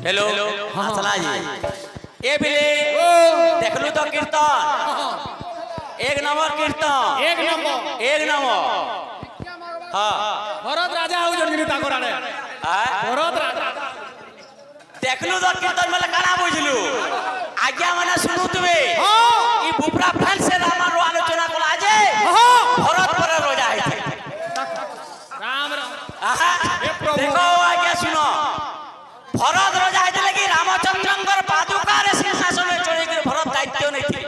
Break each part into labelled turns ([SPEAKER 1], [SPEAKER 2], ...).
[SPEAKER 1] hello चला जी ए बिले देखलू तो कीर्तन एक नंबर कीर्तन एक नंबर हाँ
[SPEAKER 2] भरत राजा हो जो निता कराने भरत राजा
[SPEAKER 1] देखलू तो कीर्तन में काना बुझलू आज्ञा माने सुनु तुवे ई बुपरा फैन से रामायण आलोचना को आजे भरत पर रोजा है
[SPEAKER 2] राम राम
[SPEAKER 1] देखो आज्ञा सुनो भरत रोजा है कि रामचंद्रंकर पादुका रे सिंहासन में चढ़े के भरत दायित्व नहीं थी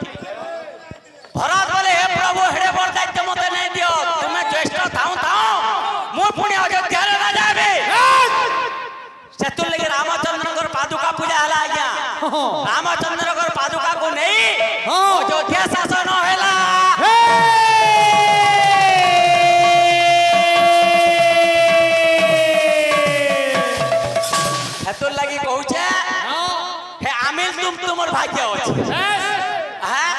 [SPEAKER 1] भरत बोले हे प्रभु हेडे बड़ दायित्व मते नहीं दियो तुम्हें ज्येष्ठ थाऊ मो पुणी अयोध्या रे राजा बे सेतु लगे रामचंद्रंकर पादुका पूजा हला आज्ञा रामचंद्रंकर पादुका को नहीं अयोध्या शासन होला तो लगी कहूचे हे आमिल तुम तुमर भाग्य अछि हां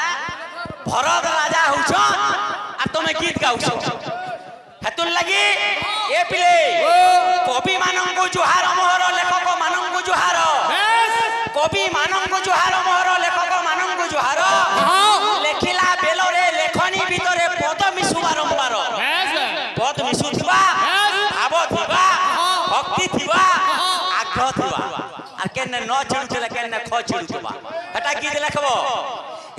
[SPEAKER 1] भरत राजा होछो आ तुमे गीत गाउछो हे तो लगी ए पिले कवि मानन को जुहार मोहर लेखक मानन को जुहार कवि मानन को जुहार मोहर लेखक मानन को जुहार लेखिला बेलरे लेखनी भीतरे पद मिसु बारंबार पद मिसु थिबा भाव थिबा भक्ति थिबा আর কেন ন চিড়ুছিল কেন খ চিড়ুতবা এটা কি লেখবো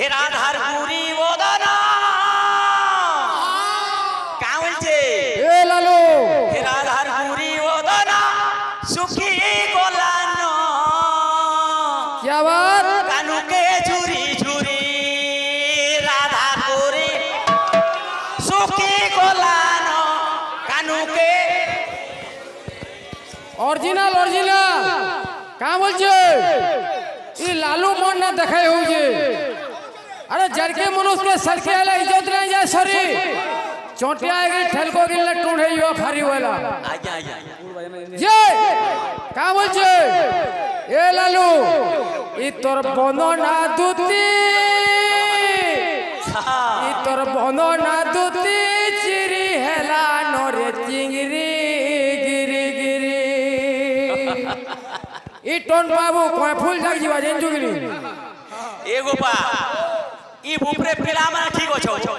[SPEAKER 1] এ রাধার পুরি বদন কাউলছে
[SPEAKER 2] এ লালু
[SPEAKER 1] এ রাধার পুরি বদন সুখী গোলান
[SPEAKER 2] কি বাত
[SPEAKER 1] কানুকে ঝুরি ঝুরি রাধার পুরি সুখী গোলান কানুকে
[SPEAKER 2] অরিজিনাল অরিজিনাল का बोलछे ई लालू मन ना देखाई हो जे अरे जरके मनुष्य के सरके वाला इज्जत नहीं जाए सरी चोटिया के ठलको गिल्ले टूंढे यो खारी वाला
[SPEAKER 1] आजा आजा
[SPEAKER 2] जे का बोलछे ए लालू ई तोर बनो ना दुती ई तोर बनो ना दुती चिरी हेला नोरे चिंगरी ई टोन बाबू कोई फूल जाग जीवा जेन जुगली
[SPEAKER 1] एगो बा ई बुपरे पिला माने ठीक हो छौ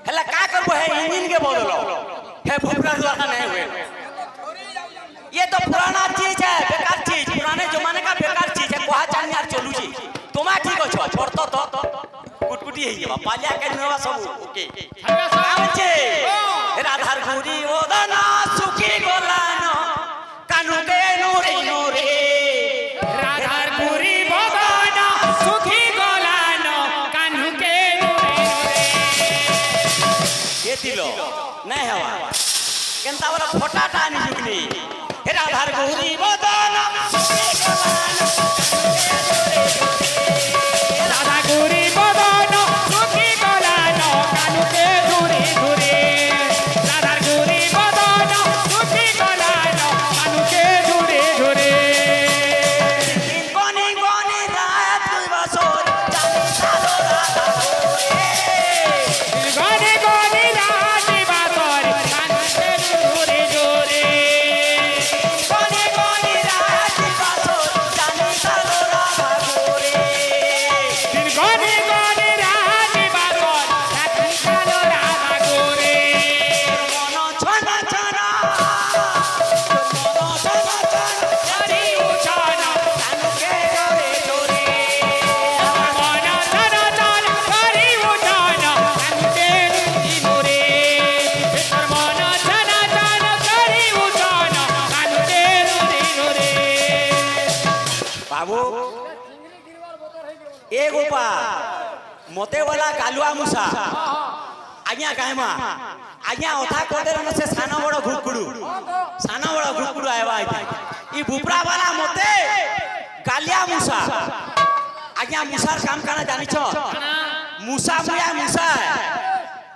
[SPEAKER 1] हला का करबो है इंजन के बदलो है बुपरा द्वारा नहीं हुए ये तो पुराना चीज है बेकार चीज पुराने जमाने का बेकार चीज है कोहा चान यार चलू जी तुमा ठीक हो छौ छोड़ तो कुटकुटी है जेबा पालिया के नवा सब ओके आछे राधार घुरी ओदना सुखी गोलानो कानू के नूरे नूरे
[SPEAKER 2] राधार पुरी बदना सुखी गोलानो कान्हू के नूरे
[SPEAKER 1] ये तिलो नहीं हवा केनता वाला फोटा टानी जुगनी हे राधार घुरी बदना सुखी गोलानो
[SPEAKER 2] राधा पुरी बदना सुखी गोलानो कान्हू के नूरे नूरे राधार पुरी बदना सुखी गोलानो कान्हू के नूरे नूरे
[SPEAKER 1] गोनी गोनी रात बसोर जानी सालो राधा
[SPEAKER 2] गोनी गोनी राती बातोर कान्हू के नूरे नूरे
[SPEAKER 1] गोनी गोनी रात बसोर जानी सालो राधा गोरे
[SPEAKER 2] गोनी गोनी राती बातोर कान्हू के राधा गोरे
[SPEAKER 1] मनो छना छना मनो छना छना
[SPEAKER 2] हरि उचाना
[SPEAKER 1] कानू के जोरे जोरे
[SPEAKER 2] मना तना तना हरि उचाना कान्हू के नूरे मना तना तना हरि उचाना कान्हू के नूरे
[SPEAKER 1] बाबू एगो पा मोते वाला कालुआ मुसा आज्ञा काहेमा आज्ञा ओथा कोदेर न से साना बड़ घुकुडू आएबा ई बुपरा वाला मोते कालिया मुसा आज्ञा मुसार काम काना जानि छ मुसा मुया मुसा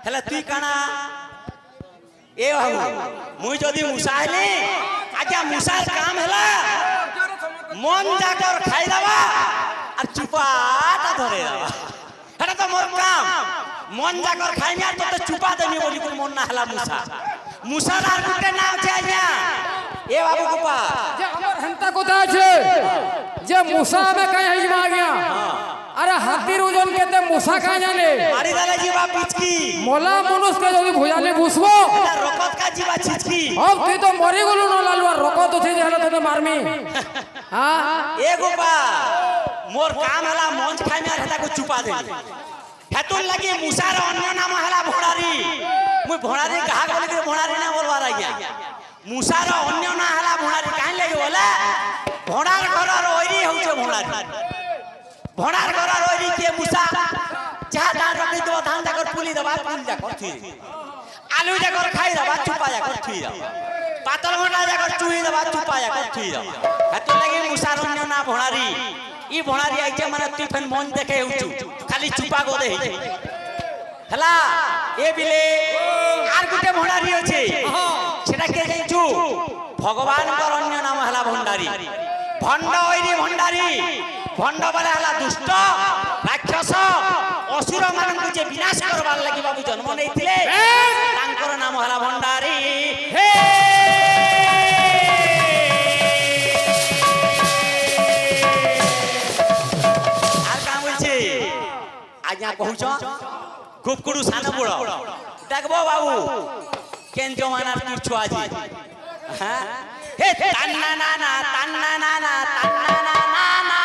[SPEAKER 1] हेला तुई काना ए बाबू मुई जदी मुसा हेली आज्ञा मुसार काम हेला मन जाकर खाई दबा আর চুপাটা ধরে দাও এটা তো মোর কাম মন জাগর খাইনি আর তো চুপা দেনি বলি কোন মন না হলা মুসা মুসার আর গুটে নাম আছে আজ্ঞা এ বাবু গোপাল
[SPEAKER 2] যে আমার হেনতা কথা আছে যে মূষা আমি কাই হাইজমা গিয়া আরে হাতির ওজন কেতে মূষা কাই জানে
[SPEAKER 1] মারি দালে জিবা পিচকি
[SPEAKER 2] মলা মনুষকে যদি ভুজালে বুঝবো
[SPEAKER 1] এটা রকত কা জিবা ছিচকি
[SPEAKER 2] अब তুই তো মরি গলু না লালু আর রকত আছে যে হলো তোকে মারমি হ্যাঁ
[SPEAKER 1] এ গোপাল মোর কাম হলা মঞ্চ খাইমে আর হেতাকে চুপা দে হেতুর লাগি মুসার অন্য নাম হলা ভোড়ারি মুই ভোড়ারি কাহা বলি করে ভোড়ারি না বলবার আইয়া মুসার অন্য না হলা ভোড়ারি কাই লাগি বলে ভোড়ার ঘরর ওইরি হচ্ছে ভোড়ারি ভোড়ার ঘরর ওইরি কে মুসা যাহা ধান রকি দেব ধান জাকর পুলি দেবা পুলি জাকর থুই আলু জাকর খাই দেবা চুপা জাকর থুই দাও পাতল ঘন্টা জাকর চুই দেবা চুপা জাকর থুই দাও হেতুর লাগি মুসার অন্য না ভোড়ারি ই ভোড়ারি আইছে মানে তুই ফেন মন দেখে উঠু খালি চুপা গদে হইছে হেলা এ বিলে আর গুটে ভণ্ডারি আছে সেটা কে জানিছু ভগবানଙ୍କର ଅନ୍ୟ নাম হেলা ভণ্ডারি ভণ্ড ওইরি ভণ্ডারি ভণ্ড বলে হেলা দুষ্ট রাক্ষস অসুর ମାନଙ୍କୁ যে বিনাশ করবার লাগি বাবু জন্ম নেইଥିଲେ তাଙ୍କର নাম হেলা ভণ্ডারি হে আর কাম হইছে আজ্ঞা কহুছ গুপকুড়ু সানা বুড়ো দেখবো বাবু কেন জমানার তুর ছুয়া জি হ্যাঁ হে তান্না না না তান্না না না তান্না না না না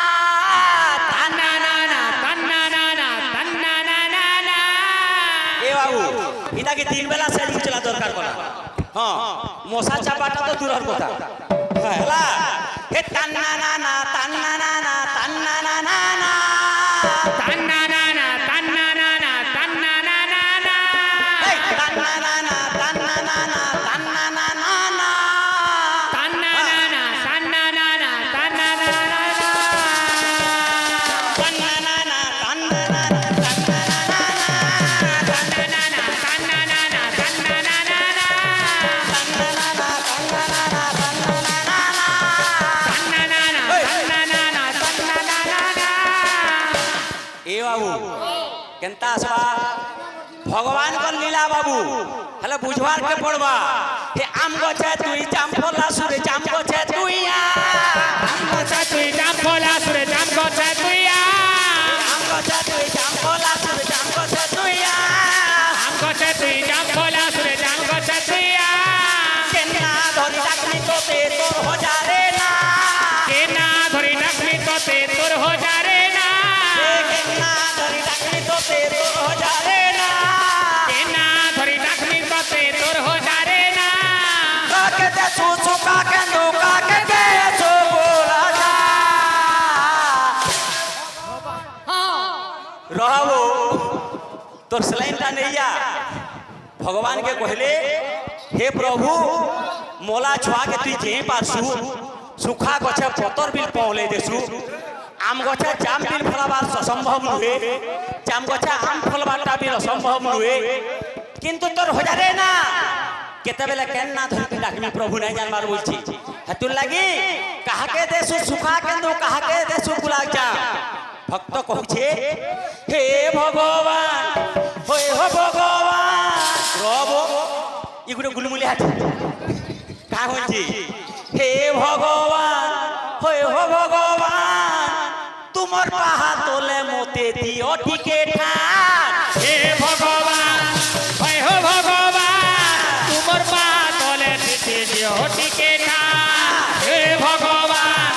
[SPEAKER 1] তান্না না না তান্না না না তান্না না না না এ বাবু ইদাকে তিন বেলা সেলিং চলা দরকার করা হ্যাঁ মশা চাপাটা তো দূরের কথা হেলা হে তান্না না না তান্না না না তান্না না না না তান্না না না তান্না না না তান্না না না না এই তান্না না না তান্না না না তান্না না না না তান্না না না তান্না না না তান্না না না না তান্না না না তান্না না না তান্না না না তান্না না না তান্না না না তান্না না না না তান্না না না তান্না না না তান্না না না না তান্না না না তান্না না না তান্না না না না এ বাবু কেনতা আসবা ভগবান কর লীলা বাবু হলে বুঝবার কে পড়বা হে আম গছে তুই জাম ফলা সুরে জাম গছে তুই আম গছে তুই জাম ফলা সুরে জাম গছে তুই আম গছে তুই জাম ফলা সুরে জাম গছে তুই আম গছে তুই জাম ফলা সুরে জাম গছে তুই কেনা ধরি ডাকনি তোতে তোর হজারে না কেনা ধরি ডাকনি তোতে তোর হজারে না কেনা ধরি ডাকনি তোতে তোর হজারে না কেনা ধরি ডাকনি তোতে তোর হজারে না কাকে দে সুসু কাকে নো কাকে দে সো बोला जा रहबो তোর স্লাইনটা নেইয়া ভগবান কে কইলে হে প্রভু মোলা ছুয়া কে তুই যে পারছু সুখা গছে পতর বিল পৌলে দেছু আম গছে জাম বিল ফলাবার অসম্ভব নুহে জাম গছে আম ফলবারটা বিল অসম্ভব নুহে কিন্তু তোর হজারে না কেতেবেলে কেন না ধরতে ডাকমি প্রভু নাই জানবার বলছি হেতুর লাগি কাহাকে দেছু সুখা কেন কাহাকে দেছু গুলাব জাম ভক্ত কହୁছে হে ভগবান হয়ে হো ভগবান রব ইগুলো গুলমুলি হাতে কা হচ্ছে হে ভগবান হয়ে হো ভগবান তোমার পাহা তোলে মতে দিও টিকে ঠাক হে ভগবান হয়ে হো ভগবান তোমার পাহা তোলে মতে দিও টিকে ঠাক হে ভগবান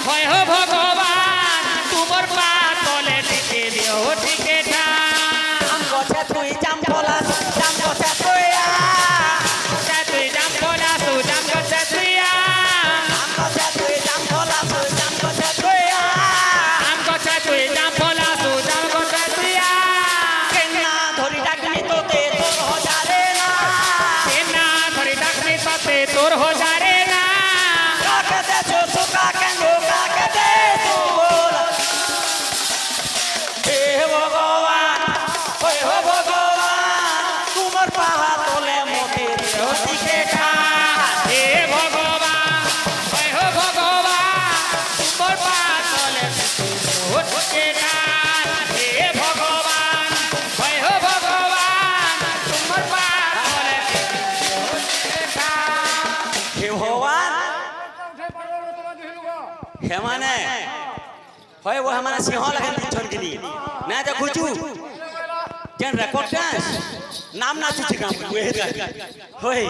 [SPEAKER 1] হয়ে হো ভগবান তোমার পাহা তোলে টিকে দিও টিকে ঠাক আম গছে তুই জাম ফলা জাম গছে তুই তুই জাম ফলা তু জাম গছে তুই আম গছে তুই জাম ফলা তু জাম গছে তুই আম গছে তুই জাম ফলা তু জাম গছে তুই হেমানে হয় ও হেমানে সিংহ লাগেন দিচ্ছন কিনি না দেখুছু যেন রেকর্ড ডান্স নাম নাচুছি কাম হয়